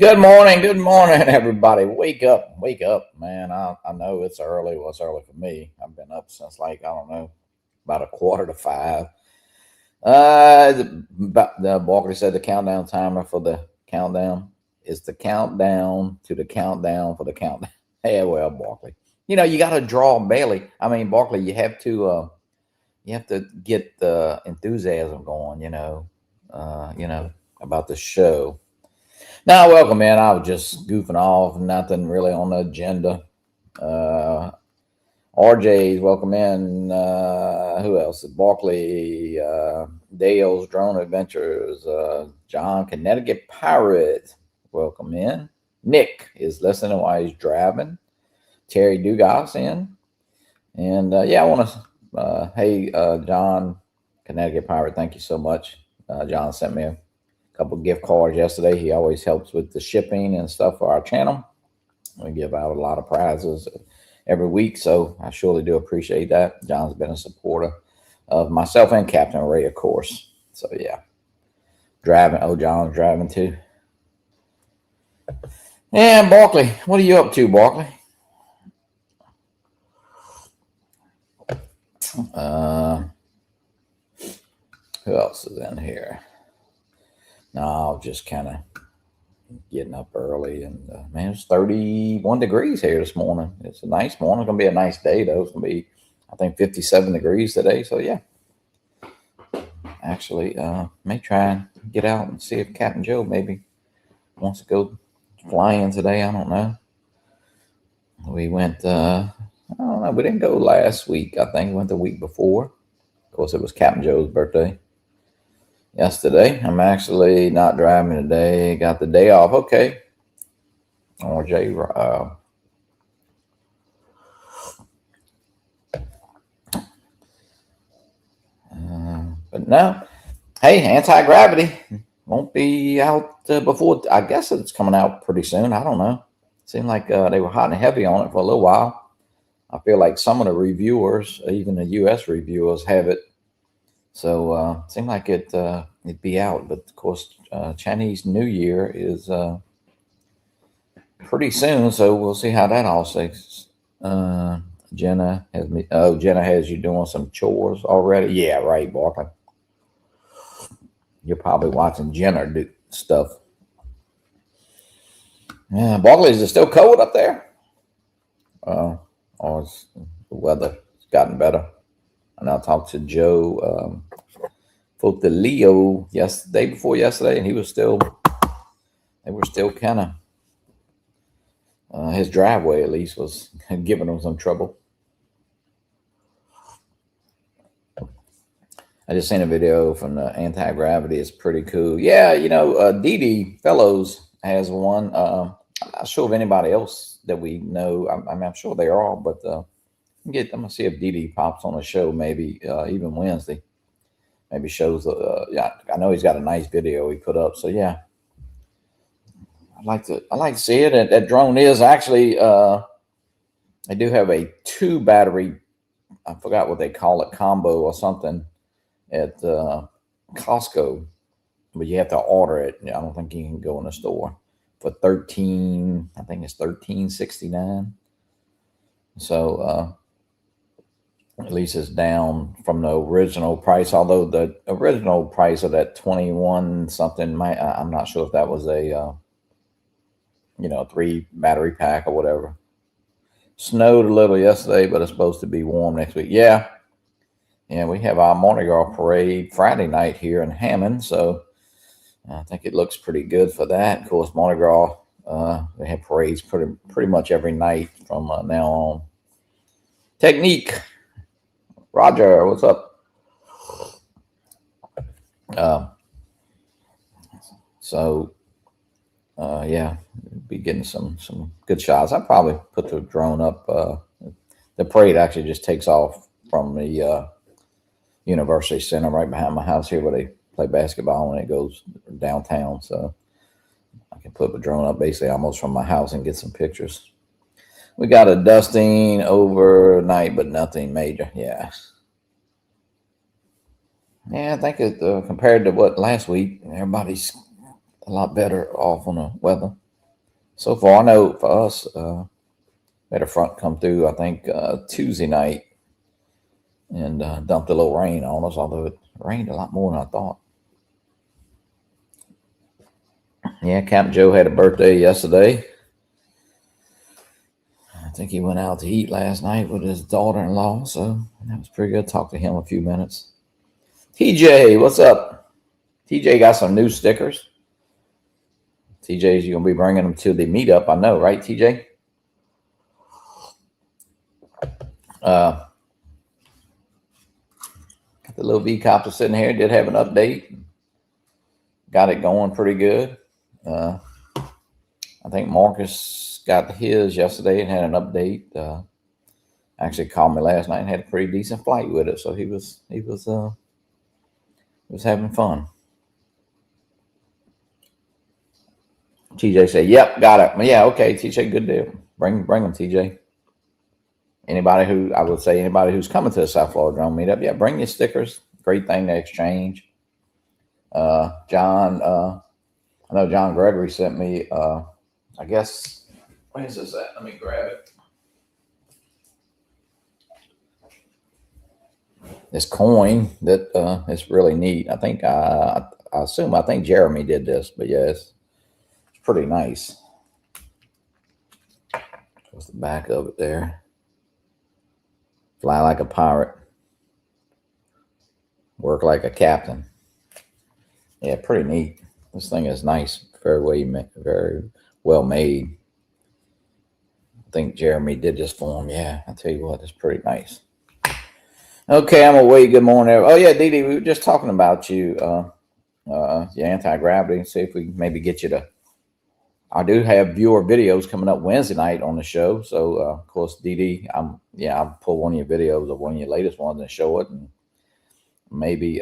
good morning, everybody. Wake up, man. I know it's early. Well, it's early for me. I've been up since like, I don't know, about a quarter to five. But the Walker said the countdown timer for the countdown is the countdown to the countdown for the countdown. Hey, well, Barkley, you got to draw Bailey. I mean, Barkley, you have to get the enthusiasm going. About the show. Now, welcome in. I was just goofing off, nothing really on the agenda. Uh, RJ's welcome in. Who else? Barkley, Dale's Drone Adventures, John Connecticut Pirate, welcome in. Nick is listening while he's driving. Terry Dugas in. And I want to, hey, John Connecticut Pirate, thank you so much. John sent me a couple gift cards yesterday. He always helps with the shipping and stuff for our channel. We give out a lot of prizes every week, so I surely do appreciate that. John's been a supporter of myself and Captain Ray, of course. So yeah, driving. Oh, John's driving too. And Barkley, what are you up to, Barkley? Who else is in here? No, just kind of getting up early, and man, it's 31 degrees here this morning. It's a nice morning. It's gonna be a nice day though. It's gonna be, I think, 57 degrees today. So yeah, actually, may try and get out and see if Captain Joe maybe wants to go flying today. I don't know. We went. I don't know. We didn't go last week. I think we went the week before. Of course, it was Captain Joe's birthday yesterday. I'm actually not driving today. Got the day off. Okay. RJ, but no. Hey, anti-gravity won't be out before. I guess it's coming out pretty soon. I don't know. Seemed like they were hot and heavy on it for a little while. I feel like some of the reviewers, even the U.S. reviewers, have it. So it seemed like it'd be out, but of course Chinese New Year is pretty soon, so we'll see how that all shakes. Jenna has me. Oh, Jenna has you doing some chores already. Yeah, right, Barkley. You're probably watching Jenna do stuff. Yeah, Barkley, is it still cold up there? Or is the weather gotten better? And I talked to Joe. Spoke to Leo day before yesterday, and they were still kind of, his driveway at least was giving him some trouble. I just seen a video from the anti-gravity. It's pretty cool. Yeah, Dee Fellows has one. I'm not sure of anybody else that we know. I'm sure they are all, but I'm gonna see if Dee pops on a show maybe even Wednesday. Maybe shows. I know he's got a nice video he put up. So yeah, I'd like to see it. And that drone is actually. They do have a 2 battery. I forgot what they call it, combo or something at Costco, but you have to order it. I don't think you can go in the store for 13. I think it's 13.69. So at least it's down from the original price. Although the original price of that 21 something, I'm not sure if that was a 3 battery pack or whatever. Snowed a little yesterday, but it's supposed to be warm next week. Yeah, we have our Mardi Gras parade Friday night here in Hammond, so I think it looks pretty good for that. Of course, Mardi Gras, they have parades pretty much every night from now on. Technique. Roger, what's up? Be getting some good shots. I probably put the drone up. The parade actually just takes off from the University Center right behind my house here, where they play basketball, and it goes downtown. So I can put the drone up basically almost from my house and get some pictures. We got a dusting overnight, but nothing major. Yeah, I think it compared to what last week, everybody's a lot better off on the weather. So far, I know for us, we had a front come through, I think, Tuesday night and dumped a little rain on us, although it rained a lot more than I thought. Yeah, Camp Joe had a birthday yesterday. I think he went out to eat last night with his daughter-in-law, so that was pretty good. Talked to him a few minutes. TJ, what's up? TJ got some new stickers. TJ's, you're going to be bringing them to the meetup, I know, right, TJ? Got the little V-copter sitting here. Did have an update. Got it going pretty good. I think Marcus got his yesterday and had an update. Actually called me last night and had a pretty decent flight with it, so he was having fun. TJ said, "Yep, got it." Yeah, okay, TJ, good deal. Bring them, TJ. Anybody who's coming to the South Florida Drone Meetup, yeah, bring your stickers. Great thing to exchange. John, I know John Gregory sent me. I guess where's this at? Let me grab it. This coin that is really neat. I think I think Jeremy did this, but yeah, it's pretty nice. What's the back of it there? Fly like a pirate, work like a captain. Yeah, pretty neat. This thing is nice, very well made. I think Jeremy did this for him. Yeah, I tell you what, it's pretty nice. Okay, I'm away. Good morning. Oh yeah, Dee Dee, we were just talking about you, your anti-gravity. See if we can maybe get you to. I do have viewer videos coming up Wednesday night on the show. So of course, Dee Dee, I'll pull one of your videos of one of your latest ones and show it, and maybe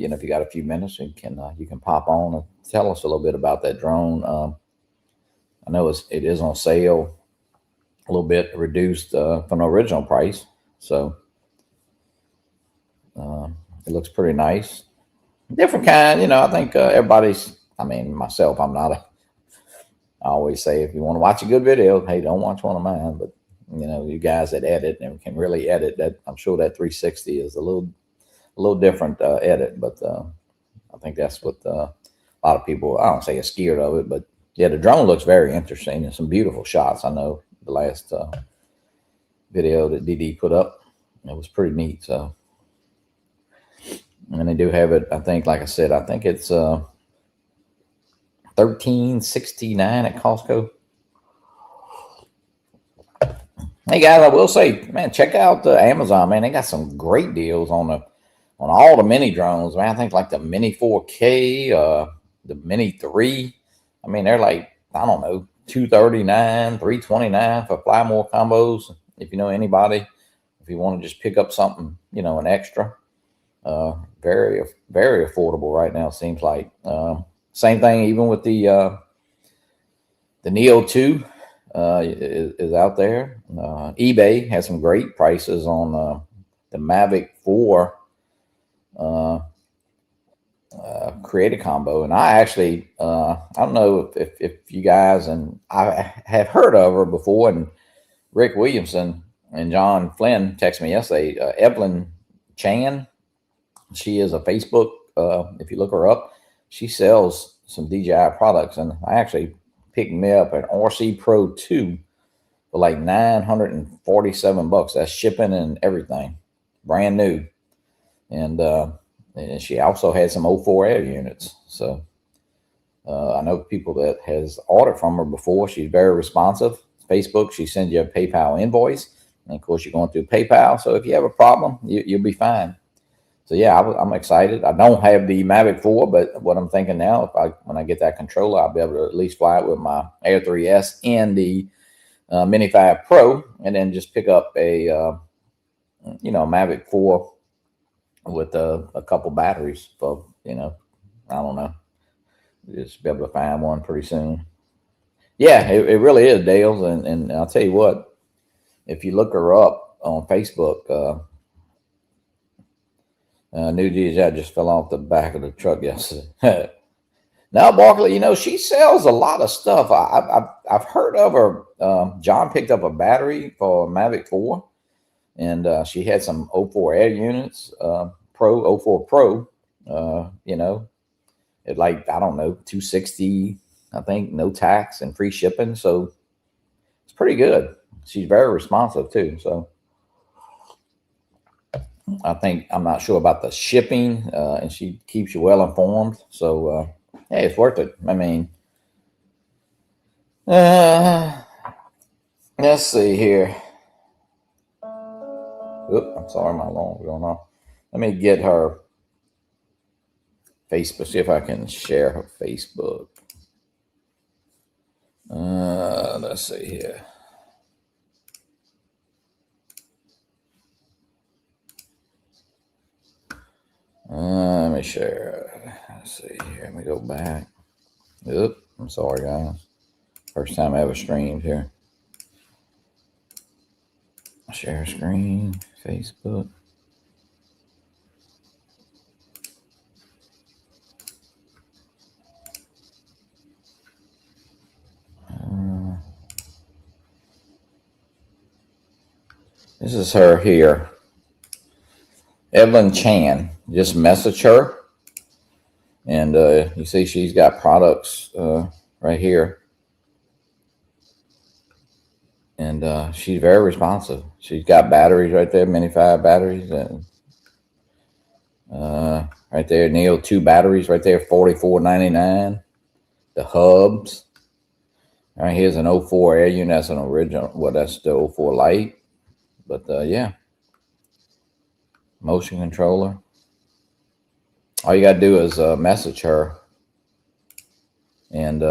if you got a few minutes, you can pop on and tell us a little bit about that drone. I know it is on sale, a little bit reduced from the original price, so it looks pretty nice. Different kind, I think everybody's. I mean, myself, I always say if you want to watch a good video, hey, don't watch one of mine. But you guys that edit and can really edit, that I'm sure that 360 is a little different edit, but I think that's what a lot of people, I don't say are scared of it, but yeah, the drone looks very interesting and some beautiful shots. I know the last video that DD put up, it was pretty neat. So, and they do have it, I think, like I said, I think it's $13.69 at Costco. Hey guys, I will say, man, check out Amazon, man. They got some great deals on all the mini drones, man. I think like the Mini 4K, the Mini 3. I mean, they're like, I don't know, $239, $329 for Fly More combos. If you know anybody, if you want to just pick up something, an extra, very, very affordable right now. Seems like same thing, even with the Neo 2 is out there. eBay has some great prices on the Mavic 4 creative combo, and I actually I don't know if you guys, and I have heard of her before, and Rick Williamson and John Flynn texted me yesterday. Evelyn Chan, she is a Facebook. If you look her up, she sells some DJI products, and I actually picked me up an RC Pro 2 for like $947. That's shipping and everything, brand new, and she also had some 04 air units. So I know people that has ordered from her before. She's very responsive. Facebook, she sends you a PayPal invoice, and of course you're going through PayPal. So if you have a problem, you'll be fine. So yeah, I'm excited. I don't have the Mavic 4, but what I'm thinking now, when I get that controller, I'll be able to at least fly it with my Air 3S and the Mini 5 Pro, and then just pick up a Mavic 4 with a couple batteries for, I don't know, just be able to find one pretty soon. Yeah, it really is, Dale's, and I'll tell you what, if you look her up on Facebook, new DJI just fell off the back of the truck yesterday. Now, Barkley, she sells a lot of stuff. I've heard of her. John picked up a battery for Mavic 4, and she had some O4 air units, Pro O4 Pro. At like, I don't know, 260, I think, no tax and free shipping. So it's pretty good. She's very responsive too. So I think, I'm not sure about the shipping, and she keeps you well informed. So hey, it's worth it. I mean, let's see here. Oop, I'm sorry, my alarm's going off. Let me get her Facebook, see if I can share her Facebook. Let's see here. Let me share. Let's see here. Let me go back. Oop, I'm sorry, guys. First time I ever streamed here. Share screen, Facebook. This is her here. Evelyn Chan. Just message her. And you see she's got products right here. And she's very responsive. She's got batteries right there, Mini 5 batteries. And right there, Neo 2 batteries right there, $44.99. The hubs. All right, here's an O4 air unit. That's an original. Well, that's the O4 Lite. But yeah, motion controller. All you got to do is message her, and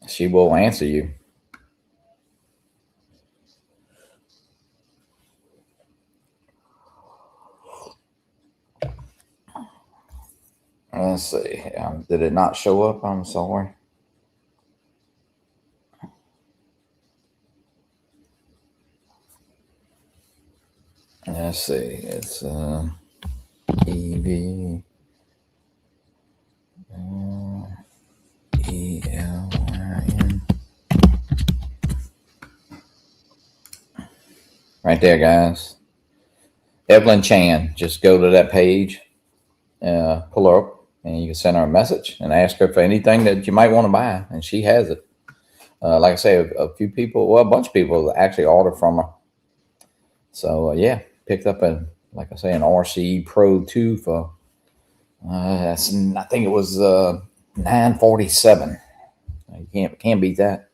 she will answer you. Let's see. Did it not show up? I'm sorry. Let's see. It's EV ELRN. Right there, guys. Evelyn Chan. Just go to that page, pull her up, and you can send her a message and ask her for anything that you might want to buy, and she has it. Like I say, a few people, well, a bunch of people actually ordered from her. So yeah, picked up like I say, an RC Pro 2 for I think it was $947. You can't beat that.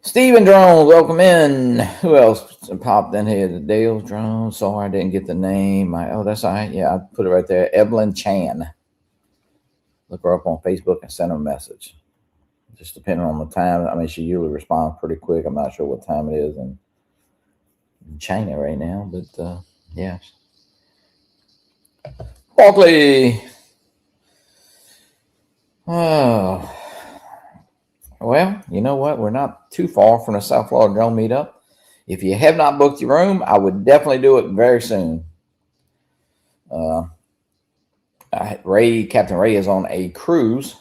Steven Drone, welcome in. Who else popped in here? The Dale Drone. Sorry, I didn't get the name. Oh, that's all right. Yeah, I put it right there. Evelyn Chan. Look her up on Facebook and send her a message. Just depending on the time. I mean, she usually responds pretty quick. I'm not sure what time it is in China right now, but yeah. Barkley. Oh. Well, you know what? We're not too far from the South Florida Drone Meetup. If you have not booked your room, I would definitely do it very soon. Captain Ray is on a cruise,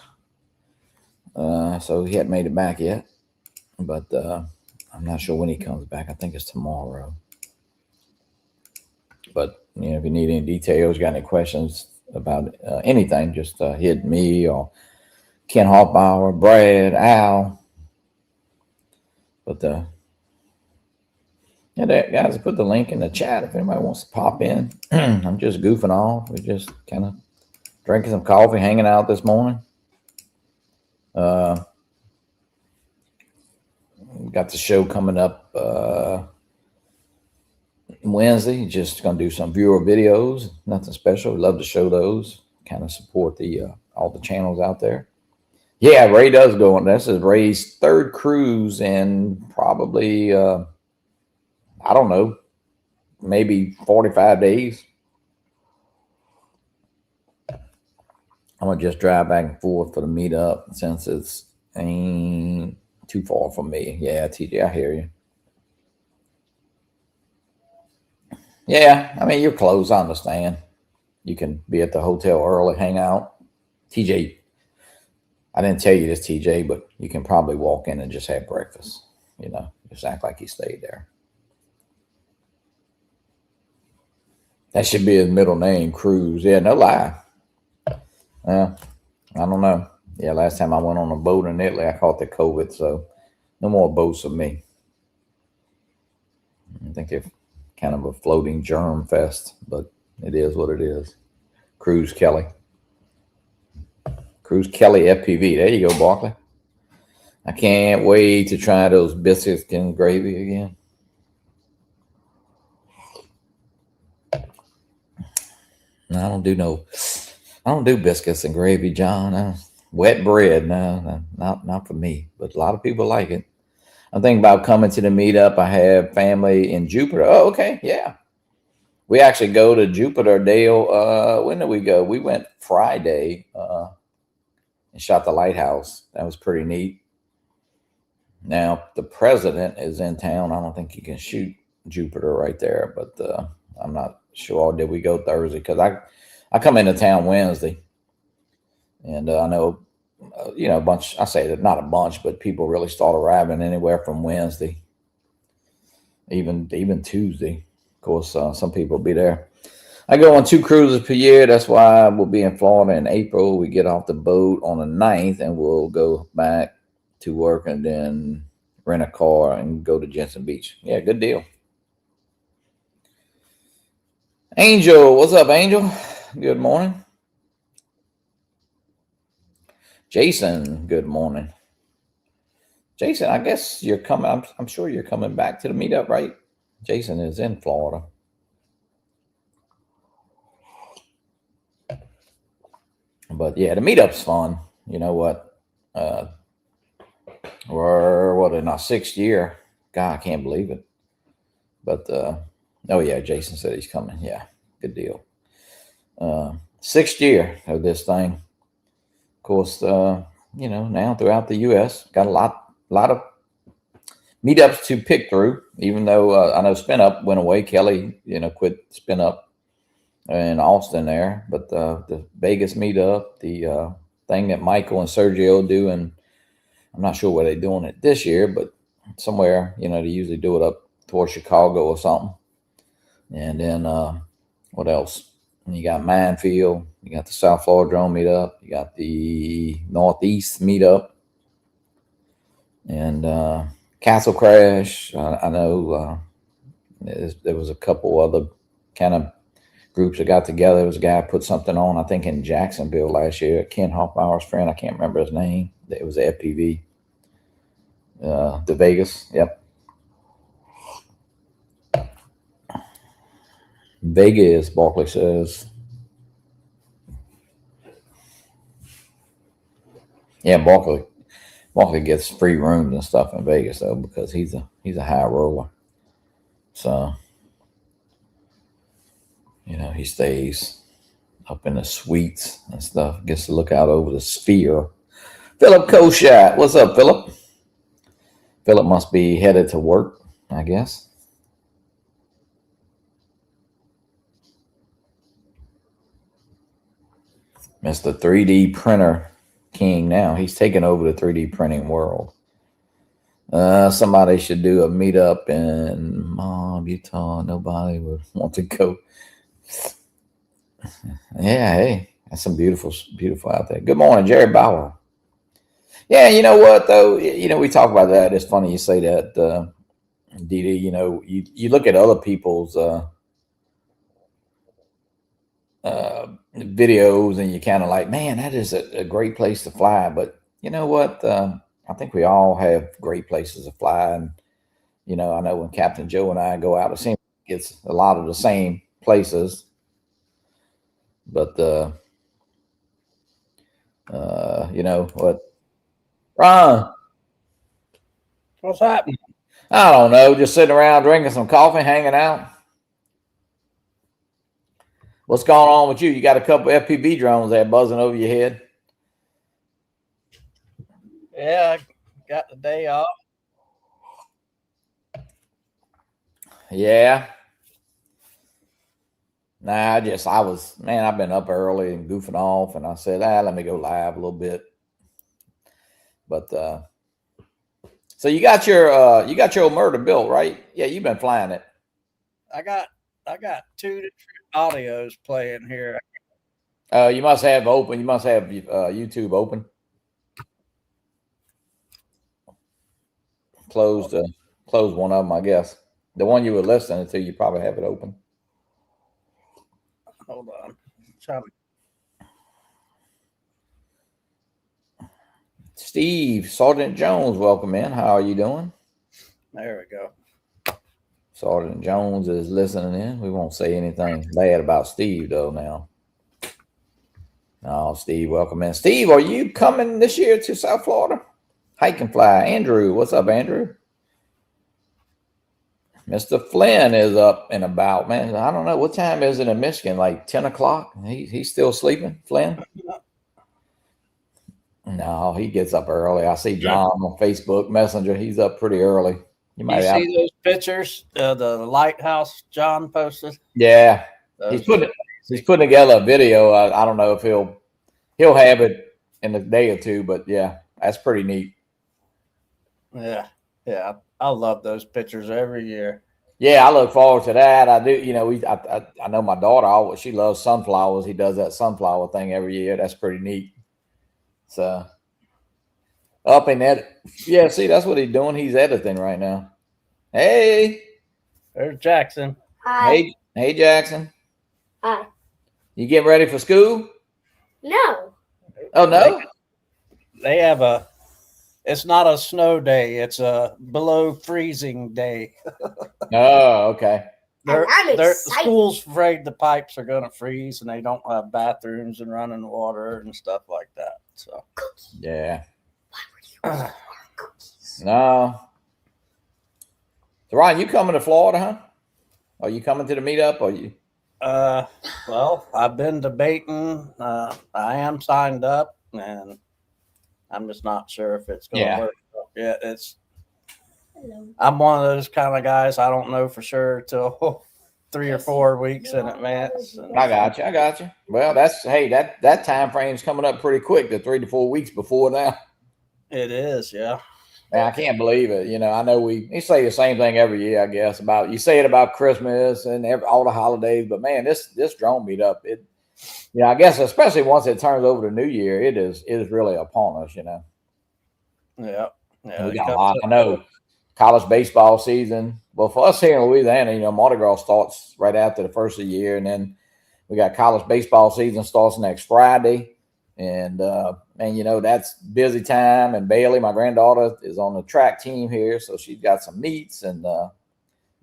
so he hadn't made it back yet. But I'm not sure when he comes back. I think it's tomorrow. But if you need any details, got any questions about anything, just hit me or Ken Hoffbauer, Brad, Al. But yeah, guys, put the link in the chat if anybody wants to pop in. I'm just goofing off. We're just kind of drinking some coffee, hanging out this morning. Got the show coming up Wednesday. Just going to do some viewer videos. Nothing special. Love to show those. Kind of support all the channels out there. Yeah, Ray does go on. This is Ray's third cruise in probably, I don't know, maybe 45 days. I'm going to just drive back and forth for the meetup since it's ain't too far from me. Yeah, TJ, I hear you. Yeah, I mean, you're close, I understand. You can be at the hotel early, hang out. TJ, I didn't tell you this, TJ, but you can probably walk in and just have breakfast. Just act like you stayed there. That should be his middle name, Cruz. Yeah, no lie. Yeah, I don't know. Yeah, last time I went on a boat in Italy, I caught the COVID, so no more boats for me. I think they're kind of a floating germ fest, but it is what it is. Cruz Kelly. Cruz Kelly FPV. There you go, Barkley. I can't wait to try those biscuits and gravy again. I don't do biscuits and gravy, John. Wet bread, no, not for me. But a lot of people like it. I'm thinking about coming to the meetup. I have family in Jupiter. Oh, okay, yeah. We actually go to Jupiter, Dale. When did we go? We went Friday and shot the lighthouse. That was pretty neat. Now the president is in town. I don't think you can shoot Jupiter right there, but I'm not sure. Did we go Thursday? Because I come into town Wednesday, and I know a bunch. I say that not a bunch, but people really start arriving anywhere from Wednesday, even Tuesday. Of course, some people will be there. I go on 2 cruises per year. That's why we'll be in Florida in April. We get off the boat on the 9th, and we'll go back to work and then rent a car and go to Jensen Beach. Yeah, good deal. Angel, what's up, Angel? Good morning. Jason, good morning. Jason, I guess you're coming. I'm sure you're coming back to the meetup, right? Jason is in Florida. But yeah, the meetup's fun. You know what? We're in our 6th year. God, I can't believe it. But oh yeah, Jason said he's coming. Yeah, good deal. 6th year of this thing. Of course, now throughout the U.S., got a lot of meetups to pick through. Even though I know Spin Up went away, Kelly, quit Spin Up in Austin there. But the Vegas meetup, the thing that Michael and Sergio do, and I'm not sure where they're doing it this year, but somewhere, they usually do it up towards Chicago or something. And then what else? And you got Minefield, you got the South Florida Drone meetup, you got the Northeast meetup, and Castle Crash. I know there was a couple other kind of groups that got together. There was a guy who put something on, I think in Jacksonville last year. Ken Hoffmeyer's friend, I can't remember his name. It was FPV. The Vegas, yep. Vegas, Barkley says. Yeah, Barkley gets free rooms and stuff in Vegas though, because he's a high roller. So he stays up in the suites and stuff. Gets to look out over the sphere. Philip Koshat, what's up, Philip? Philip must be headed to work, I guess. Mr. 3D printer king now. He's taking over the 3D printing world. Somebody should do a meetup in Moab, Utah. Nobody would want to go. Yeah, hey, that's some beautiful out there. Good morning, Jerry Bauer. Yeah, you know what though? We talk about that. It's funny you say that, DD. You look at other people's videos and you kind of like, man, that is a great place to fly. But you know what? I think we all have great places to fly. And, I know when Captain Joe and I go out, it seems like it's a lot of the same places. But, what? Ron, What's happening? I don't know. Just sitting around drinking some coffee, hanging out. What's going on with you? You got a couple FPV drones there buzzing over your head. Yeah, I got the day off. Yeah. Nah, I've been up early and goofing off, and I said, let me go live a little bit. But so you got your old murder built, right? Yeah, you've been flying it. I got two different audios playing here. You must have open. You must have YouTube open. Closed one of them, I guess. The one you were listening to, you probably have it open. Hold on. Steve, Sergeant Jones, welcome in. How are you doing? There we go. Sergeant Jones is listening in. We won't say anything bad about Steve, though, now. Oh, Steve, welcome in. Steve, are you coming this year to South Florida? Hike and fly. Andrew, what's up, Andrew? Mr. Flynn is up and about, man. I don't know. What time is it in Michigan? Like 10 o'clock? He's still sleeping, Flynn? No, he gets up early. I see John on Facebook Messenger. He's up pretty early. You see those pictures? The lighthouse John posted? Yeah. He's putting together a video. I don't know if he'll have it in a day or two, but yeah, that's pretty neat. Yeah. Yeah. I love those pictures every year. Yeah, I look forward to that. I do. You know, I know my daughter. She loves sunflowers. He does that sunflower thing every year. That's pretty neat. So up in edit. Yeah, see, that's what he's doing. He's editing right now. Hey, there's Jackson. Hi. Hey, Jackson. Hi. You getting ready for school? No. Oh no. They have it's not a snow day. It's a below freezing day. Oh, okay. The school's afraid the pipes are going to freeze and they don't have bathrooms and running water and stuff like that. So, yeah. No. So, Ryan, you coming to Florida, huh? Are you coming to the meetup? Or you? Well, I've been debating. I am signed up, and I'm just not sure if it's going to work. Yeah, I'm one of those kind of guys. I don't know for sure till 3 or 4 weeks in advance. I got you. Well, that time frame's coming up pretty quick. The 3 to 4 weeks before now. It is, yeah. Man, I can't believe it. You know, I know we say the same thing every year, I guess, you say it about Christmas and all the holidays, but man, this drone meetup, I guess especially once it turns over to New Year, it is really upon us, you know. Yeah. Yeah. We got a lot. I know college baseball season. Well, for us here in Louisiana, you know, Mardi Gras starts right after the first of the year, and then we got college baseball season starts next Friday. And you know, that's busy time. And Bailey, my granddaughter, is on the track team here, so she's got some meets. And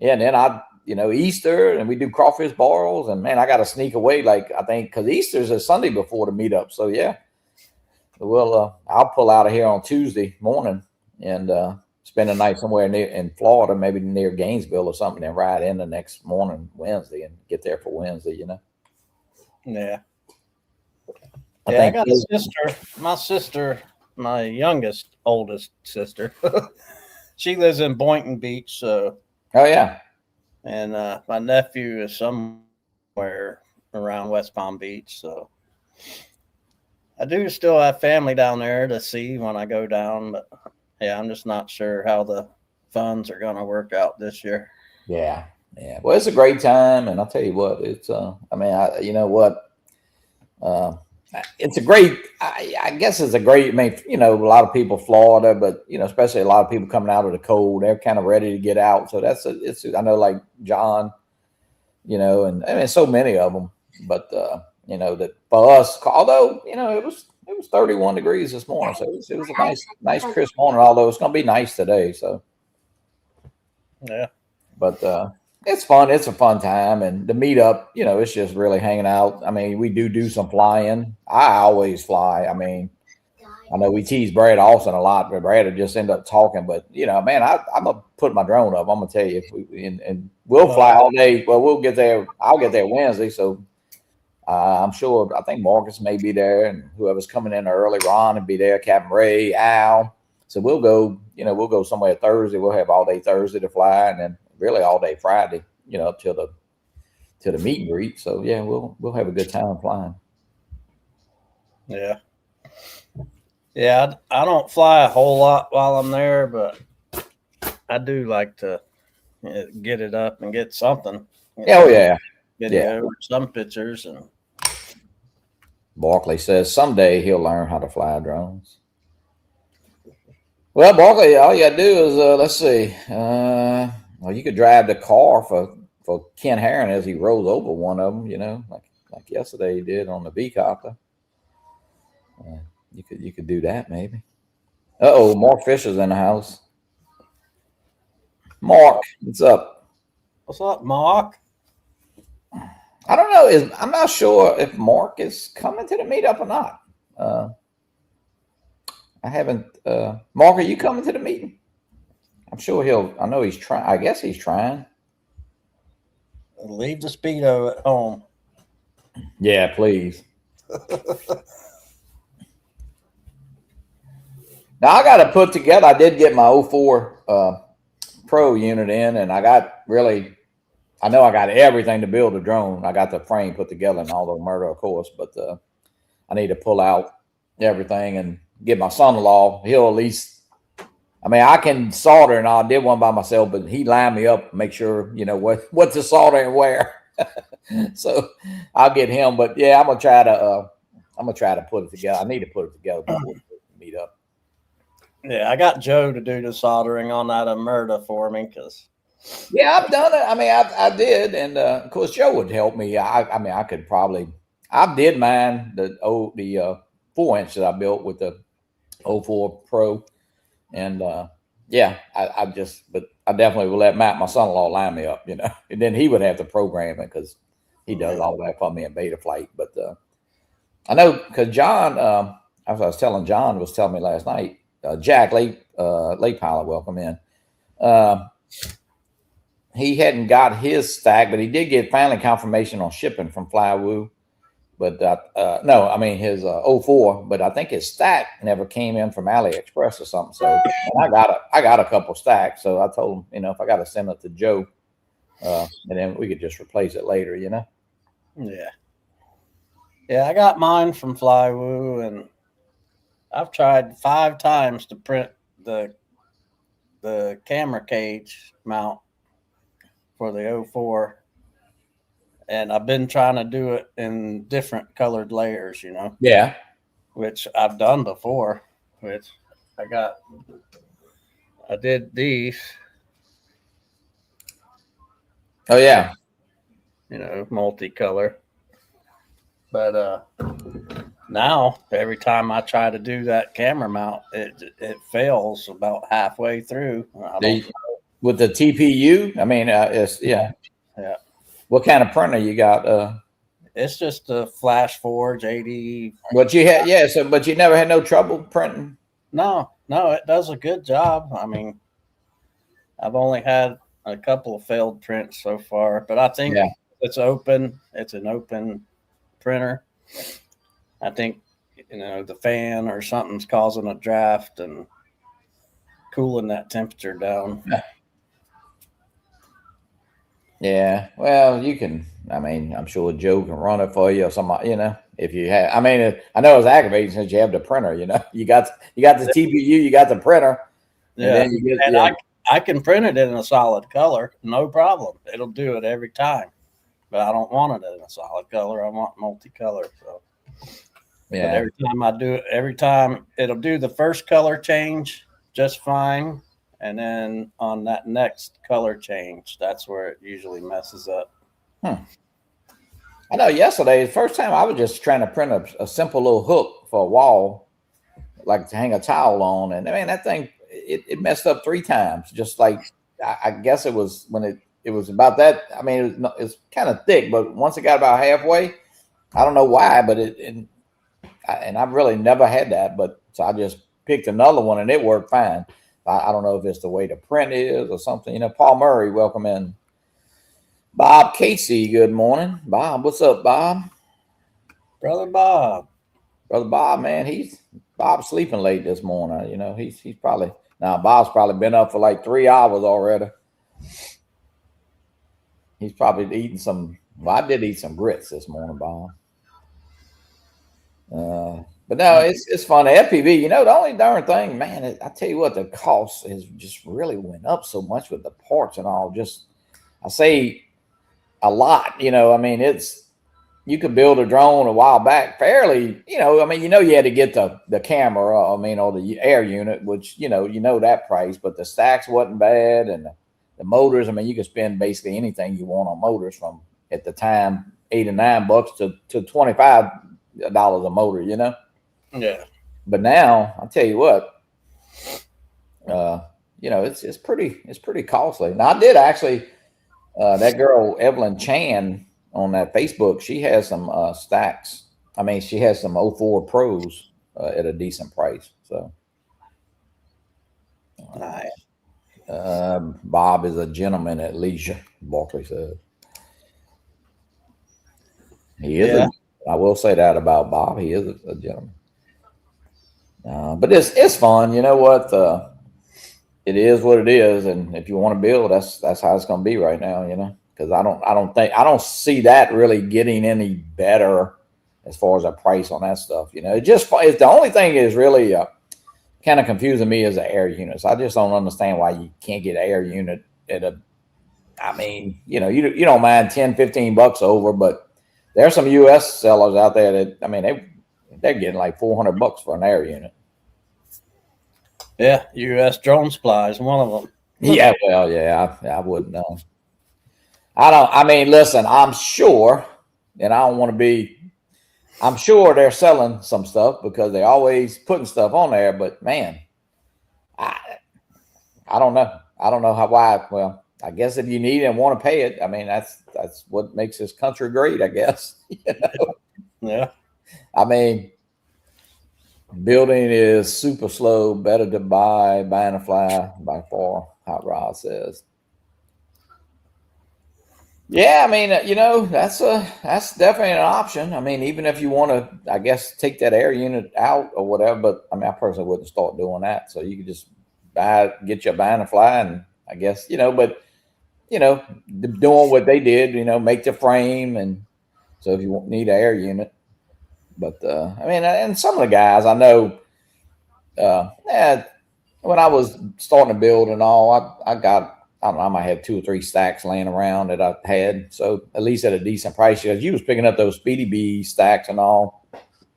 and then Easter, and we do crawfish boils. And man, I got to sneak away, like I think, because Easter's a Sunday before the meetup. So yeah, I'll pull out of here on Tuesday morning and spend a night somewhere in Florida, maybe near Gainesville or something, and ride in the next morning Wednesday and get there for Wednesday. You know. Yeah. I got a sister. My sister, my oldest sister, she lives in Boynton Beach. So, oh yeah, and my nephew is somewhere around West Palm Beach. So, I do still have family down there to see when I go down, but yeah, I'm just not sure how the funds are going to work out this year. Yeah. Well, it's a great time, and I'll tell you what, it's you know what. It's a great, I guess it's a great, a lot of people, Florida, but, especially a lot of people coming out of the cold, they're kind of ready to get out. So I know like John, and so many of them, but, that for us, although, it was 31 degrees this morning. So it was a nice crisp morning, although it's going to be nice today. So, yeah, but, it's fun. It's a fun time. And the meetup, it's just really hanging out. I mean, we do some flying. I always fly. I mean, I know we tease Brad Austin a lot, but Brad will just end up talking. But, man, I'm going to put my drone up. I'm going to tell you, and we'll fly all day. Well, we'll get there. I'll get there Wednesday. So I'm sure, I think Marcus may be there, and whoever's coming in early, Ron will be there, Captain Ray, Al. So we'll go somewhere Thursday. We'll have all day Thursday to fly, and then really all day Friday, up till to the meet and greet. So yeah, we'll have a good time flying. Yeah. Yeah, I don't fly a whole lot while I'm there, but I do like to get it up and get something. Oh yeah, Video or some pictures. And Barkley says someday he'll learn how to fly drones. Well, Barkley, all you gotta do is let's see. Well, you could drive the car for Ken Herron as he rolls over one of them. You know, like yesterday he did on the V-copter. You could do that maybe. Uh-oh, Mark Fisher's in the house. Mark, what's up? What's up, Mark? I don't know. I'm not sure if Mark is coming to the meetup or not. I haven't. Mark, are you coming to the meeting? I'm sure I know he's trying. I guess he's trying. Leave the Speedo at home. Yeah, please. Now I got to put together. I did get my 04 Pro unit in, and I know I got everything to build a drone. I got the frame put together and all the murder, of course, but I need to pull out everything and get my son-in-law. He'll at least, I mean, I can solder, and I did one by myself, but he lined me up, make sure, you know, what to solder and where. So I'll get him, but yeah, I'm gonna try to put it together. I need to put it together before we meet up. Yeah, I got Joe to do the soldering on that Omerta for me because. Yeah, I've done it. I mean, I did, and of course Joe would help me. I mean, I could probably. I did mine the 4-inch that I built with the 04 Pro, and yeah, but I definitely will let Matt, my son-in-law, line me up, you know, and then he would have to program it because he does all that for me in Betaflight. But I know because John, as I was telling John, was telling me last night. Jack, late pilot, welcome in. He hadn't got his stack, but he did get finally confirmation on shipping from Flywoo. But no, I mean his 04, but I think his stack never came in from AliExpress or something. So I got a couple stacks. So I told him, you know, if I got to send it to Joe, and then we could just replace it later, you know. Yeah, I got mine from Flywoo, and I've tried 5 times to print the camera cage mount for the 04, and I've been trying to do it in different colored layers, you know. Yeah, which I've done before. Which I did these. Oh yeah, you know, multicolor. But now every time I try to do that camera mount, it fails about halfway through. With the TPU, I mean, it's yeah. What kind of printer you got? It's just a Flash Forge 80. But you had but you never had no trouble printing. No, it does a good job. I mean, I've only had a couple of failed prints so far, but I think it's open. It's an open printer. I think, you know, the fan or something's causing a draft and cooling that temperature down. Yeah, well, you can. I mean, I'm sure Joe can run it for you or somebody. You know, if you have. I mean, I know it's aggravating since you have the printer. You know, you got the TPU, you got the printer. Yeah, and I can print it in a solid color, no problem. It'll do it every time. But I don't want it in a solid color. I want multicolor. So, yeah. But every time it'll do the first color change just fine, and then on that next color change, that's where it usually messes up. I know. Yesterday, the first time I was just trying to print a simple little hook for a wall, like to hang a towel on, and I mean that thing it messed up 3 times. Just like I guess it was when it was about that. I mean, it's kind of thick, but once it got about halfway, I don't know why, but and I've really never had that. But so I just picked another one, and it worked fine. I don't know if it's the way the print is or something. You know, Paul Murray, welcome in. Bob Casey, good morning. Bob, what's up, Bob? Brother Bob, man, Bob's sleeping late this morning. You know, he's probably Bob's probably been up for like 3 hours already. He's probably eating some Well, I did eat some grits this morning, Bob. But no, it's fun. The FPV, the only darn thing, man, I tell you what, the cost has just really went up so much with the parts and all. Just, I say a lot, I mean, you could build a drone a while back fairly, you had to get the camera, or the air unit, which, that price, but the stacks wasn't bad. And the motors, you could spend basically anything you want on motors from, at the time, $8 or $9 to $25 a motor, Yeah. But now I'll tell you what, it's pretty costly. Now I did actually, that girl Evelyn Chan on that Facebook, she has some stacks. She has some 04 Pros at a decent price. So Nice. Bob is a gentleman at leisure, Barkley said. He is. I will say that about Bob. He is a gentleman. But it's fun. You know what? It is what it is, and if you want to build, that's how it's going to be right now. Because I don't see that really getting any better as far as a price on that stuff. It's the only thing is really kind of confusing me is the air units. I just don't understand why you can't get an air unit at a. You don't mind $10-15 over, but there's some U.S. sellers out there that they're getting like $400 for an air unit. Yeah, U.S. Drone Supply is one of them. Yeah, well, yeah, I wouldn't know. Listen, I'm sure, and I don't want to be. I'm sure they're selling some stuff because they're always putting stuff on there. But man, I don't know. I don't know why. Well, I guess if you need it and want to pay it, that's what makes this country great, I guess. Yeah. Building is super slow. Better to buy and fly by far. Hot Rod says. Yeah, that's definitely an option. Even if you want to, I guess, take that air unit out or whatever. But I personally wouldn't start doing that. So you could just get your buy and fly, and I guess but doing what they did, make the frame, and so if you need an air unit. But and some of the guys I know, when I was starting to build and all, I got, I don't know, I might have 2 or 3 stacks laying around that I had. So at least at a decent price, because you was picking up those Speedy Bee stacks and all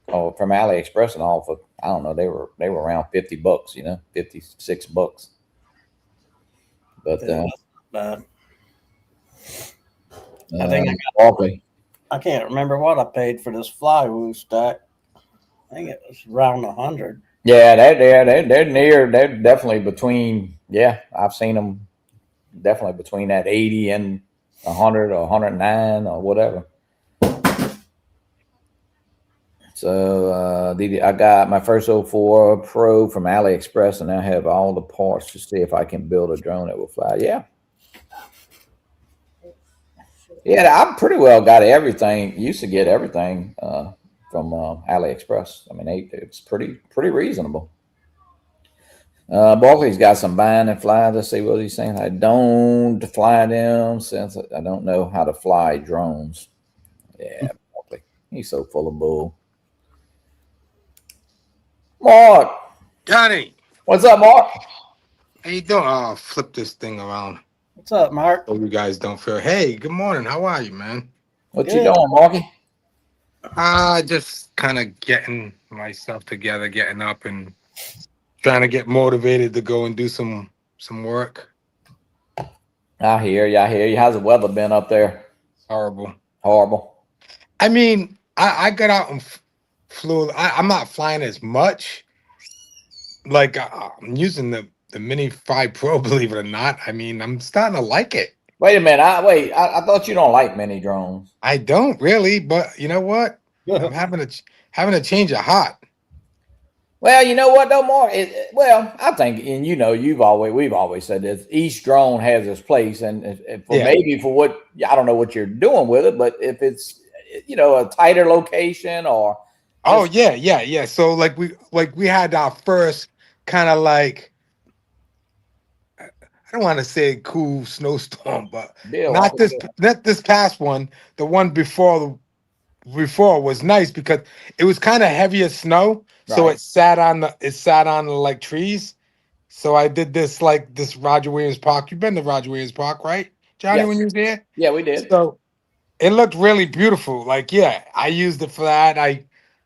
from AliExpress and all for, I don't know, they were around $50, $56. But I think I can't remember what I paid for this Flywoo stack. I think it was around 100. Yeah, they're near. They're definitely between. Yeah, I've seen them definitely between that 80 and 100 or 109 or whatever. So I got my first 04 Pro from AliExpress, and I have all the parts to see if I can build a drone that will fly. Yeah. Yeah, I pretty well got everything. Used to get everything from AliExpress. It's pretty reasonable. Barkley's got some buying and fly. Let's see what he's saying. I don't fly them since I don't know how to fly drones. Yeah, Barkley. He's so full of bull. Mark. Johnny. What's up, Mark? How you doing? I'll flip this thing around. What's up, Mark? So you guys don't feel. Hey, good morning. How are you, man? What you doing, Marky? Just kind of getting myself together, getting up and trying to get motivated to go and do some work. I hear you. How's the weather been up there? Horrible. I got out and flew. I'm not flying as much. Like I'm using the Mini 5 Pro, believe it or not. I'm starting to like it. Wait a minute. I thought you don't like mini drones. I don't really, but you know what? I'm having a change of heart. Well, you know what though, Mark? I think, and we've always said this. Each drone has its place, and maybe for what, I don't know what you're doing with it, but if it's a tighter location or. Oh yeah. So we had our first kind of like, don't want to say cool snowstorm, but Bill, not this past one. The one before was nice because it was kind of heavier snow, so Right. it sat on the like trees. So I did this Roger Williams Park. You've been to Roger Williams Park, right, Johnny? Yeah. When you was there, Yeah, we did. so it looked really beautiful. Like, yeah, I used it for that. I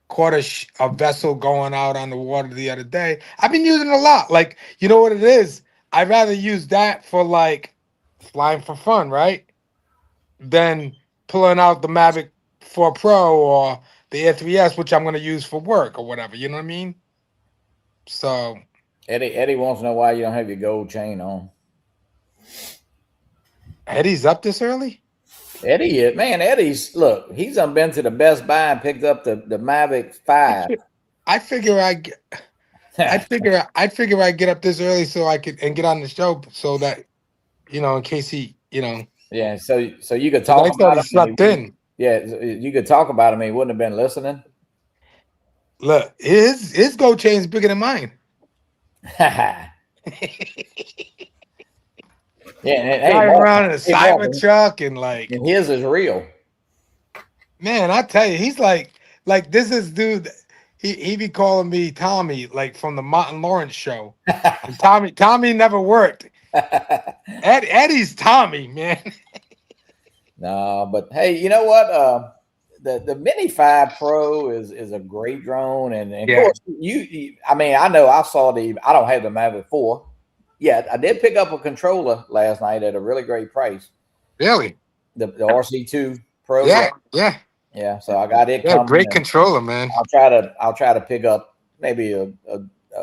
caught a vessel going out on the water the other day. I've been using it a lot. Like, you know what it is? I'd rather use that for like flying for fun, right? Than pulling out the Mavic 4 Pro or the Air 3S, which I'm going to use for work or whatever. You know what I mean? So Eddie wants to know why you don't have your gold chain on. Eddie's up this early? Eddie's look, he's done been to the Best Buy and picked up the Mavic 5. I figure I get up this early so I could and get on the show so that in case he Yeah, so you could talk I about thought he him. slept in. Yeah, you could talk about him. He wouldn't have been listening. Look, his gold chain's bigger than mine. Yeah, and Driving around in a Walter, Cyber truck and like, and his is real. man, I tell you, he's like this is dude. He be calling me Tommy, like from the Martin Lawrence show. And Tommy never worked. Eddie's Tommy, man. No, but hey, you know what? The Mini 5 Pro is a great drone, and of course I mean, I know I don't have the Mavic 4 yet. I did pick up a controller last night at a really great price. Really? The RC2 Pro. Yeah. So I got it. Yeah, great controller, man. I'll try to pick up maybe a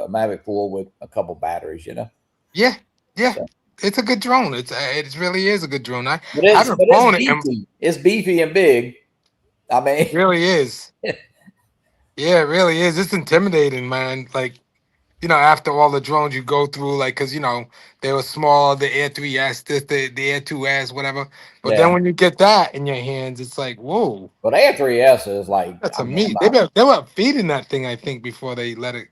Mavic 4 with a couple batteries. Yeah. So. It's a good drone. It really is a good drone. It's beefy and big. I mean, it really is. Yeah, it really is. It's intimidating, man. Like, after all the drones you go through, like, because they were small, the Air 3S, the Air 2S, whatever. But then when you get that in your hands, it's like, whoa. But the Air 3S is like that's a meat. They were feeding that thing, I think, before they let it.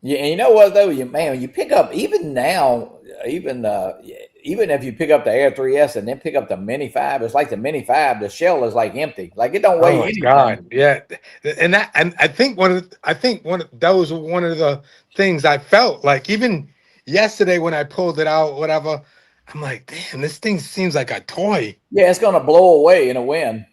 Yeah, and you know what though, you pick up even now, even if you pick up the Air 3S and then pick up the Mini 5, it's like the Mini 5, the shell is like empty, like it don't weigh anything. God, yeah, and I think one of those were one of the things I felt like even yesterday when I pulled it out, whatever. I'm like, damn, this thing seems like a toy. Yeah, it's gonna blow away in a wind.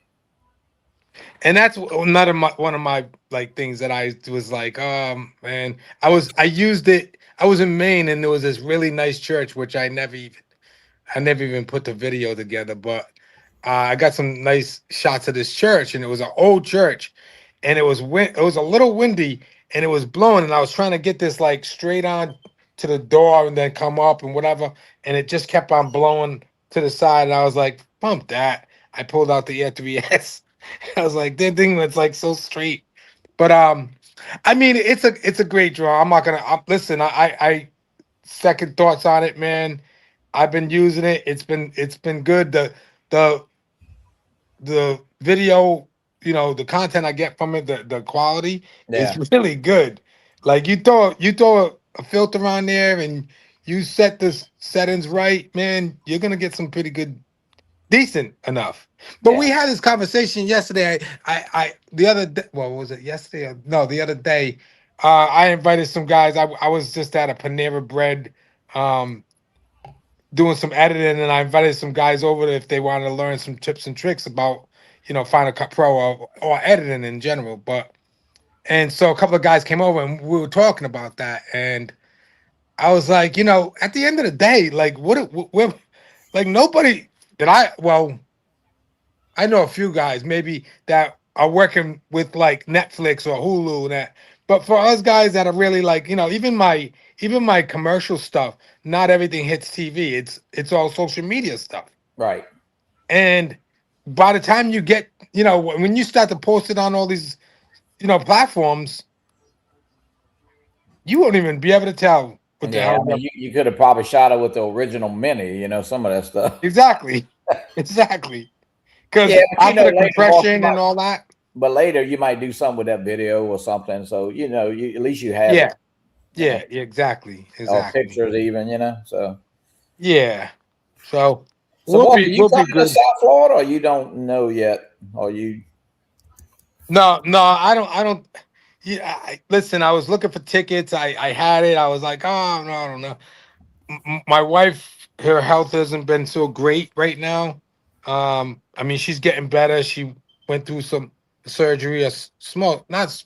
And that's one of my like things that I was like, man, I used it. I was in Maine and there was this really nice church, which I never even put the video together, but I got some nice shots of this church, and it was an old church, and it was a little windy, and it was blowing, and I was trying to get this like straight on to the door and then come up and whatever, and it just kept on blowing to the side, and I was like, bump that. I pulled out the Air 3S. I was like, that thing was like so straight. But I mean, it's a great draw. I'm not gonna listen. I second thoughts on it, man. I've been using it. It's been good. The video, the content I get from it, the quality is really good. Like you throw a filter on there and you set the settings right, man, you're gonna get some pretty good, decent enough. But we had this conversation yesterday. I the other day, well, was it yesterday? No, the other day. I invited some guys. I was just at a Panera Bread doing some editing, and I invited some guys over if they wanted to learn some tips and tricks about, Final Cut Pro or editing in general. And so a couple of guys came over and we were talking about that, and I was like, at the end of the day, like we're like nobody that I know a few guys maybe that are working with like Netflix or Hulu and that. But for us guys that are really like, even my commercial stuff, not everything hits TV. It's all social media stuff. Right. And by the time you get, when you start to post it on all these, platforms, you won't even be able to tell what the hell. I mean, you could have probably shot it with the original Mini, some of that stuff. Exactly. Because after the compression and all that. But later you might do something with that video or something. So, at least you have it. Yeah, exactly, or exactly. pictures even, you know. So Yeah. So so we'll Mark, are be you we'll be coming to good. South Florida, or you don't know yet? Or you No, no, I don't. Yeah, listen, I was looking for tickets. I had it. I was like, oh no, I don't know. My wife, her health hasn't been so great right now. I mean, she's getting better. She went through some surgery, small, not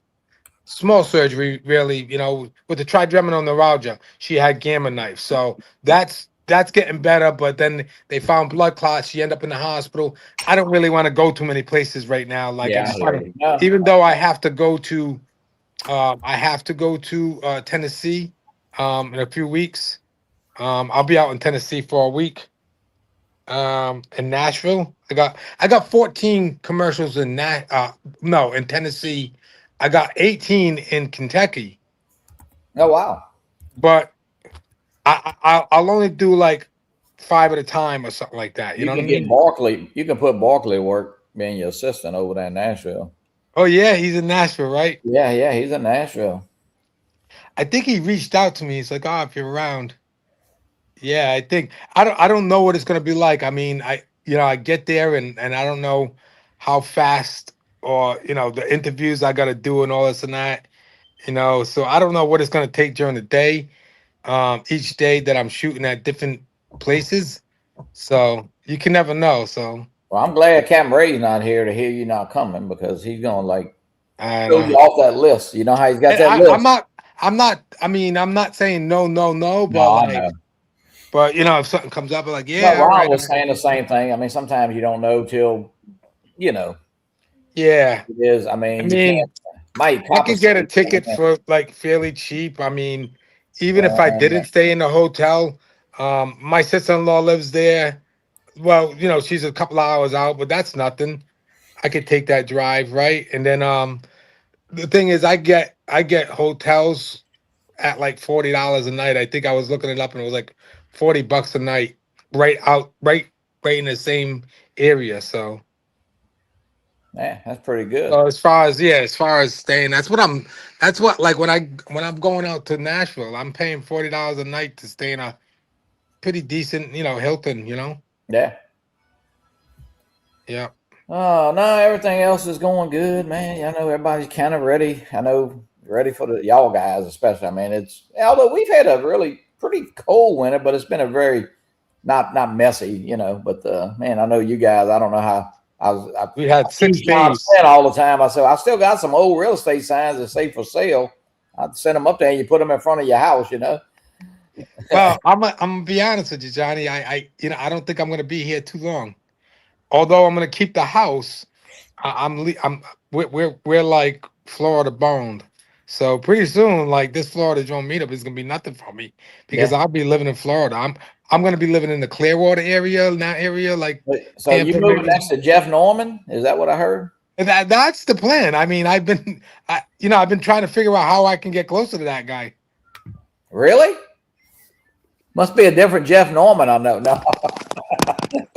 small surgery, really. You know, with the trigeminal neuralgia, she had gamma knife. So that's getting better. But then they found blood clots. She ended up in the hospital. I don't really want to go too many places right now. Like I yeah, I just hear want to, you. No. even though I have to go to Tennessee in a few weeks. I'll be out in Tennessee for a week. In Nashville, I got 14 commercials in no, in Tennessee. I got 18 in Kentucky, Oh wow. but I'll only do like 5 at a time or something like that. You You know what can I get mean? Barkley. You can put Barkley to work being your assistant over there in Nashville. Oh yeah, he's in Nashville, right? Yeah, yeah, he's in Nashville. I think he reached out to me. He's like, "Oh, if you're around." Yeah, I don't know what it's gonna be like. I mean, I get there and I don't know how fast or the interviews I gotta do and all this and that. So I don't know what it's gonna take during the day. Each day that I'm shooting at different places. So you can never know. So Well, I'm glad Captain Ray's not here to hear you not coming, because he's gonna like I throw you know. off that list. You know how he's got And that I'm list. not I mean, I'm not saying no, no, no, No, but I like know. if something comes up, I'm like, But yeah, all Ron right. was saying the same thing. I mean, sometimes you don't know till you know Yeah. it is. I I mean, you can't mean, might I could get a compensate. ticket for like fairly cheap. I mean, even if I And didn't stay in the hotel, my sister-in-law lives there. Well, she's a couple hours out, but that's nothing. I could take that drive, right? And then the thing is I get hotels at like $40 a night. I think I was looking it up and it was like $40 a night right in the same area. yeah, that's pretty good. So as far as staying, that's what like when I'm going out to Nashville, I'm paying $40 a night to stay in a pretty decent, Hilton, Yeah. Yeah. Oh no, everything else is going good, man. I know everybody's kind of ready. I know ready for the y'all guys, especially. I mean, it's although we've had a really pretty cold winter, but it's been a very not messy, you know. But man, I know you guys. I don't know how. I We had keep 6 John days. saying all the time. I said I still got some old real estate signs that say for sale. I'd send them up there and you put them in front of your house, you know. Well, I'm gonna be honest with you, Johnny. I don't think I'm gonna be here too long. Although I'm gonna keep the house, I'm we're like Florida boned. So pretty soon, like this Florida joint meetup is gonna be nothing for me because Yeah. I'll be living in Florida. I'm gonna be living in the Clearwater area, in that area, like So you Tampa, moving maybe. next to Jeff Norman? Is that what I heard? And that's the plan. I mean, I've been trying to figure out how I can get closer to that guy. Really? Must be a different Jeff Norman. I know. No.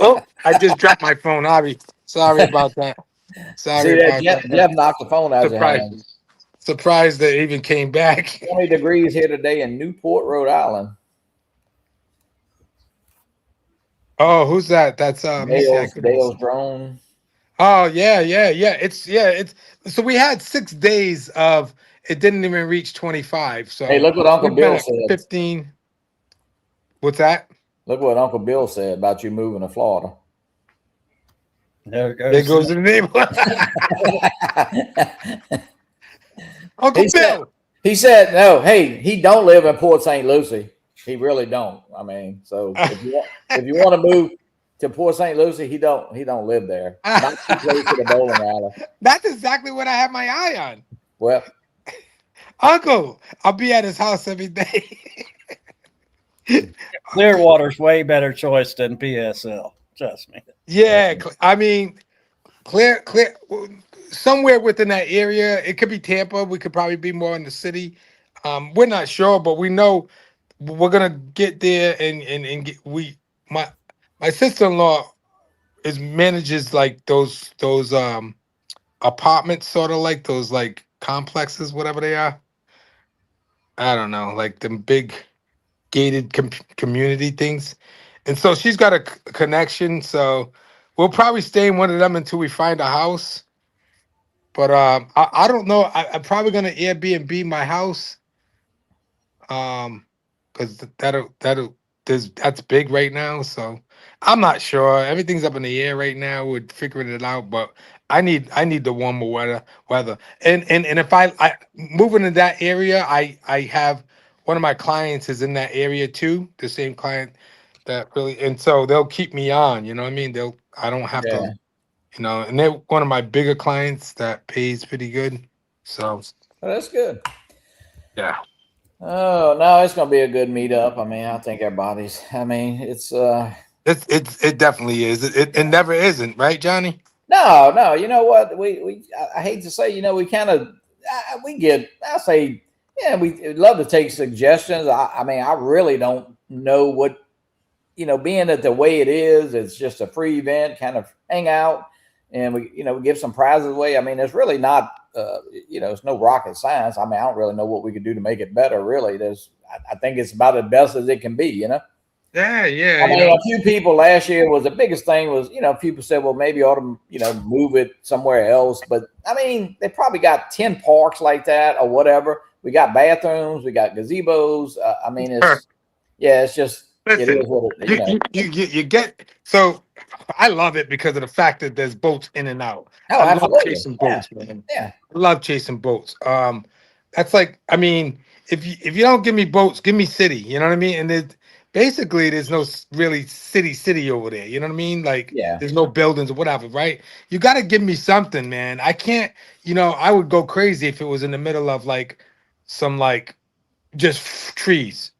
Oh, I just dropped my phone, Avi. Sorry about that. Sorry See that about Jeff, that. Jeff knocked the phone out of your hand. Surprised that it even came back. 20 degrees here today in Newport, Rhode Island. Oh, who's that? That's let me see. I couldn't Dale's see. drone. Oh yeah, yeah, yeah. It's so we had 6 days of it didn't even reach 25. Hey, So look what Uncle we've been Bill at said. 15. What's that? Look what Uncle Bill said about you moving to Florida. There There goes. goes the neighbor. Uncle he said, Bill. he said, no, hey, he don't live in Port St. Lucie. He really don't. I mean, so if you want to move to Port St. Lucie, he don't live there. Not too close to the bowling alley. That's exactly what I have my eye on. Well, Uncle, I'll be at his house every day. Clearwater's way better choice than PSL. Trust me. Yeah, I mean, clear, somewhere within that area. It could be Tampa. We could probably be more in the city. We're not sure, but we know we're gonna get there and get my sister-in-law is manages like those apartments, sort of like those like complexes, whatever they are. I don't know, like them big gated community things. And so she's got a connection. So we'll probably stay in one of them until we find a house. But I don't know. I'm probably gonna Airbnb my house. Because that'll that's big right now. So I'm not sure. Everything's up in the air right now. We're figuring it out, but I need the warmer weather. And if I moving in that area, I have one of my clients is in that area too. The same client that really, and so they'll keep me on. You know what I mean? I don't have Yeah. to. And they're one of my bigger clients that pays pretty good. So Well, that's good. yeah. Oh no, it's gonna be a good meetup. I mean, I think everybody's. I mean, it's It definitely is. It never isn't, right, Johnny? no. You know what? I hate to say, we kind of we get. I say, yeah, we love to take suggestions. I mean, I really don't know what being that the way it is. It's just a free event, kind of hang out, and we give some prizes away. I mean, it's really not. It's no rocket science. I mean, I don't really know what we could do to make it better. Really, I think it's about as best as it can be. Yeah. I mean, a few people last year was the biggest thing was, people said, well, maybe you ought to, move it somewhere else. But I mean, they probably got 10 parks like that or whatever. We got bathrooms, we got gazebos. I mean, it's just, Listen, it is what it, you get so. I love it because of the fact that there's boats in and out. Oh, I love absolutely. chasing boats, man. Yeah. I love chasing boats. That's like, I mean, if you don't give me boats, give me city. You know what I mean? And basically there's no really city over there. You know what I mean? Like, Yeah. there's no buildings or whatever, right? You got to give me something, man. I can't. I would go crazy if it was in the middle of like some like just trees.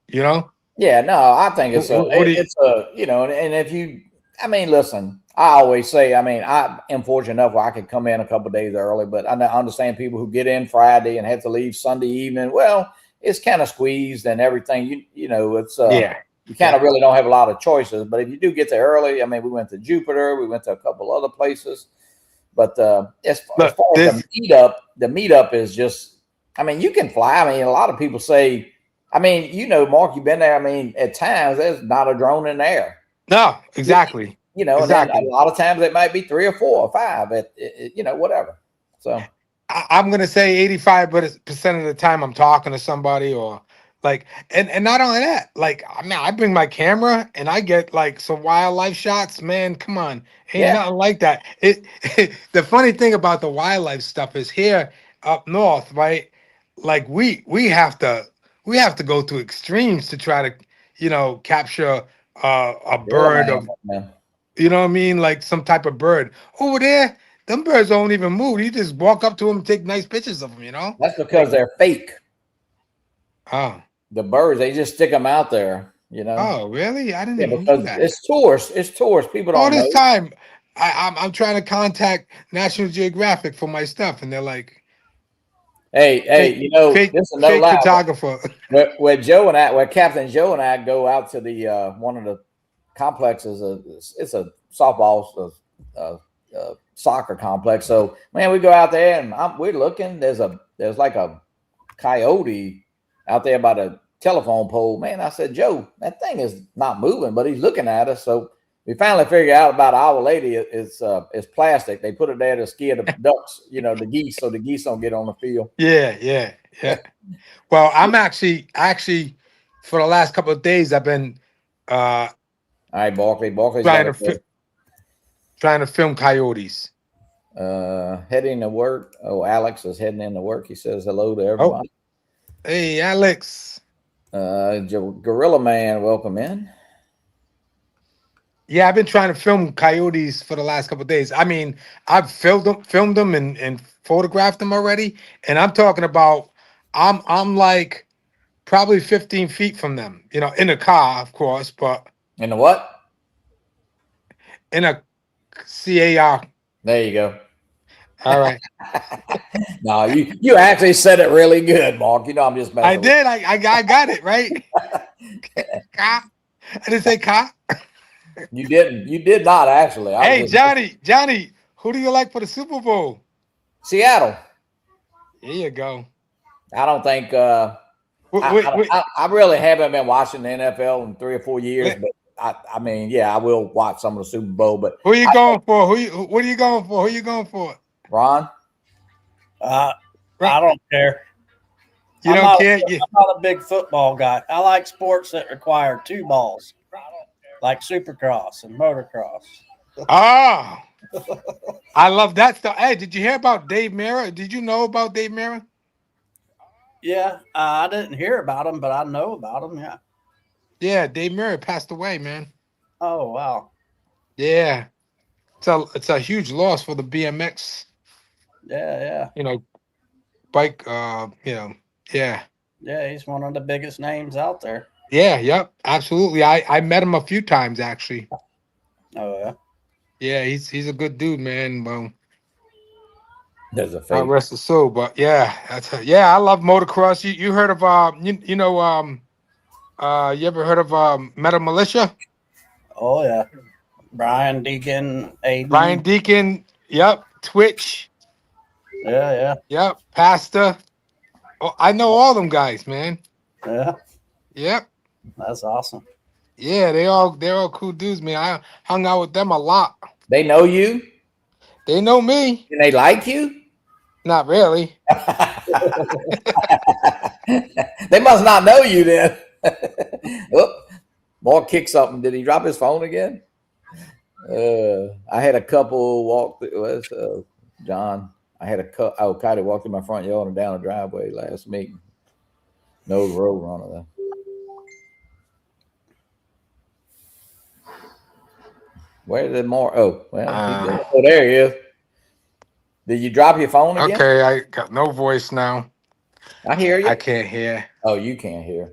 Yeah, no, I think it's and if you, I mean, listen, I always say, I mean, I am fortunate enough where I could come in a couple of days early, but I understand people who get in Friday and have to leave Sunday evening. Well, it's kind of squeezed and everything. It's you kind of really don't have a lot of choices. But if you do get there early, I mean, we went to Jupiter, we went to a couple other places, but as far as the meetup is just, I mean, you can fly. I mean, a lot of people say. I mean, Mark, you've been there. I mean, at times there's not a drone in the air. No, exactly. Exactly. And a lot of times it might be 3 or 4 or 5 whatever. So I'm going to say 85% of the time I'm talking to somebody or like, and not only that, like, I mean, I bring my camera and I get like some wildlife shots, man. Come on. Ain't nothing like that. The funny thing about the wildlife stuff is here up north, right? Like we have to go to extremes to try to, capture a bird of, you know what I mean? Like some type of bird over there. Them birds don't even move. You just walk up to them and take nice pictures of them, That's because they're fake. Oh. The birds, they just stick them out there, Oh, really? I didn't even know that. It's tourists. People don't know. All this time, I'm trying to contact National Geographic for my stuff, and they're like, Hey, fake, this is no fake lie. photographer. Where Captain Joe and I go out to the one of the complexes, it's a softball soccer complex. So man, we go out there and we're looking. There's like a coyote out there by the telephone pole. Man, I said, Joe, that thing is not moving, but he's looking at us. So we finally figured out about an hour later it's plastic. They put it there to scare the ducks, the geese, so the geese don't get on the field. Yeah. Well, I'm actually for the last couple of days I've been all right, Barkley's trying to film coyotes. Heading to work. Oh, Alex is heading into work. He says hello to everybody. Oh. Hey, Alex. Gorilla Man, welcome in. Yeah, I've been trying to film coyotes for the last couple of days. I mean, I've filmed them and photographed them already. And I'm talking about I'm like probably 15 feet from them, in a car, of course, but in a what? In a CAR. There you go. All right. No, you actually said it really good, Mark. I'm just messing. I did. I got it right. Car. I didn't say car. You didn't. You did not actually. Hey, Johnny, who do you like for the Super Bowl? Seattle. There you go. I don't think. I really haven't been watching the NFL in 3 or 4 years, but I mean, yeah, I will watch some of the Super Bowl. But who are you going for? What are you going for? Who are you going for? Ron? I don't care. You don't care? I'm not a big football guy. I like sports that require 2 balls, like Supercross and motocross. Oh, I love that stuff. Hey, did you hear about Dave Mirra? Did you know about Dave Mirra? Yeah, I didn't hear about him, but I know about him. Yeah. Yeah, Dave Mirra passed away, man. Oh wow. Yeah, it's a huge loss for the BMX. Yeah. Bike. Yeah. Yeah, he's one of the biggest names out there. Yeah. Yep. Absolutely. I met him a few times actually. Oh yeah. Yeah, he's a good dude, man. Well, There's a God fake. rest his soul, but yeah, I love motocross. You heard of you ever heard of Metal Militia? Oh yeah. Brian Deacon, Aiden. Brian Deacon, yep, Twitch, Yeah. yep, Pastor. Oh, I know all them guys, man. Yeah. Yep. That's awesome. Yeah, they're all cool dudes, man. I hung out with them a lot. They know you? They know me. And they like you? Not really. They must not know you then. Oh, Mark kicked something. Did he drop his phone again? I had a couple walk. John. I had a couple. Oh, Cody walked in my front yard and down the driveway last meeting. No road runner though. Where did Mark? Oh, well, there he is. Did you drop your phone again? Okay, I got no voice now. I hear you. I can't hear. Oh, you can't hear.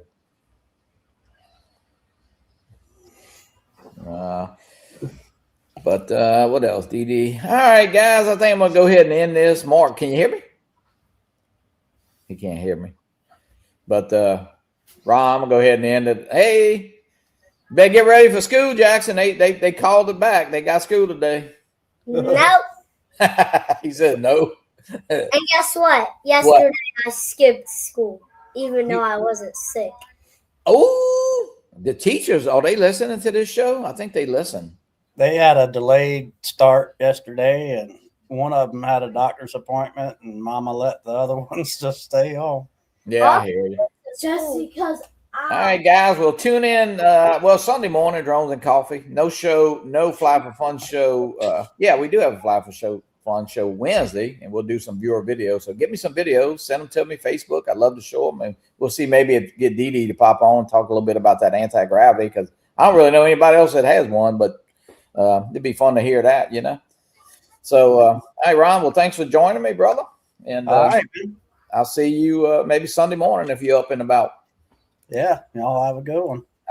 But what else, DD? All right, guys, I think I'm gonna go ahead and end this. Mark, can you hear me? He can't hear me. But Ron, I'm gonna go ahead and end it. Hey, better get ready for school, Jackson. They called it back. They got school today. Nope. He said no. And guess what? Yesterday I skipped school, even though I wasn't sick. Oh, the teachers, are they listening to this show? I think they listen. They had a delayed start yesterday, and one of them had a doctor's appointment, and Mama let the other ones just stay home. Yeah, I hear you. Just because All right, guys, we'll tune in. Sunday morning, Drones and Coffee. No show, no Fly for Fun show. Yeah, we do have a Fly for Fun show Wednesday, and we'll do some viewer videos. So get me some videos, send them to me, Facebook. I'd love to show them, and we'll see maybe get Dee Dee to pop on, talk a little bit about that anti-gravity, because I don't really know anybody else that has one, but it'd be fun to hear that, So, hey, Ron, well, thanks for joining me, brother. And All right. I'll see you maybe Sunday morning if you're up and about. Yeah, y'all have a good one.